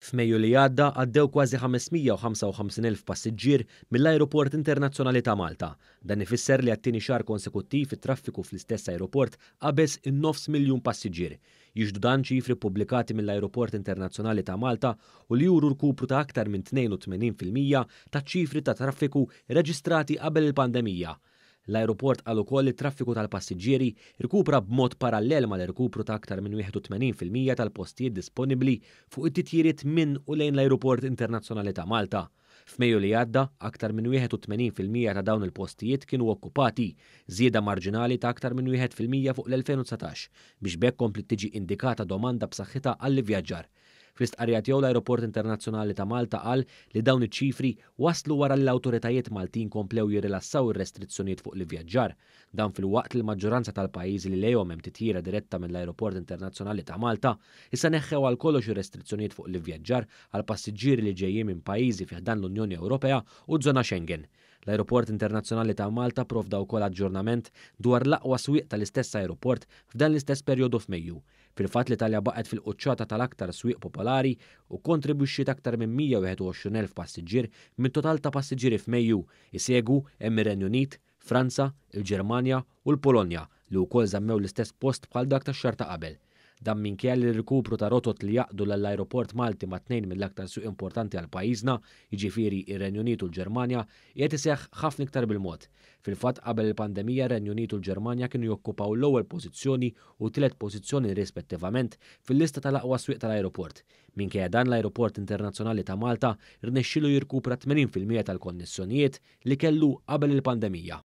F'Mejju li għadda għaddew kważi 555,000 passiġġier mill-Ajruport Internazzjonali ta' Malta. Dan ifisser li għat-tieni xahar konsekuttiv it-traffiku fl-istess ajruport qabeż in-nofs miljun passiġġier. Jiġdu dan ċifri pubblikati mill-Ajruport Internazzjonali ta' Malta u li juru rkupru ta' aktar minn 82% ta' ċifri ta' traffiku reġistrati qabel il-pandemija. L-ajruport għal ukoll it-traffiku tal-passiġġieri rkupra b'mod parallel mal-irkupru ta' aktar minn 81% tal-postijiet disponibbli fuq it-titjiriet minn u lejn l-Ajruport Internazzjonali ta' Malta. F'Mejju li għadda, aktar minn 81% ta' dawn il-postijiet kienu okkupati, żieda marġinali ta' aktar minn 1% fuq l-2019 biex bekk kompli tiġi indikata domanda b'saħħitha għall-ivvjaġġar. Fl-istqarrija tiegħu l-Ajruport Internazzjonali ta' Malta qal li dawn iċ-ċifri waslu wara l-awtoritajiet Maltin komplew jirrilassaw ir-restrizzjonijiet fuq l-ivvjaġġar. Dan fil-waqt li l-maġġoranza tal-pajjiżi li lejhom hemm titjira diretta mill-Ajruport Internazzjonali ta' Malta issa neħħew għal kollox ir-restrizzjonijiet fuq l-ivvjaġġar għal passiġġieri li ġejjin minn pajjiżi fih dan l-Unjoni Ewropea u żona Schengen. L-Ajruport Internazzjonali ta' Malta provda wkoll aġġornament dwar l-aqwa swieq tal-istess ajruport f'dan l-istess perjodu f'Mejju. Fil-fatt l-Italja baqgħet fil-quċċata tal-aktar swieq popolari u kontribwixxiet aktar minn 121,000 passiġġier minn total ta' passiġġieri f'Mejju. Isegwu hemm ir-Renju Unit, Franza, il-Ġermanja u l-Polonja li wkoll żammew l-istess post bħal dak tax-xahar ta' qabel. Dan minkejja li r-rikupru ta' rotot li jaqdu l-ajruport Malti ma' tnejn mill-aktar suq importanti għal pajjiżna, jiġifieri ir-Renju Unit u l-Ġermanja, qiegħed iseħħ ħafna iktar bil-mod. Fil-fatt qabel il-pandemija r-Renju Unit u l-Ġermanja kienu jokkupaw l-ewwel pożizzjoni u tielet pożizzjoni rispettivament fil-lista tal-aqwa swieq tal-ajruport. Minkejja dan l-Ajruport Internazzjonali ta' Malta rnexxielu jirkupra 80% tal-konnessjonijiet li kellu qabel il-pandemija.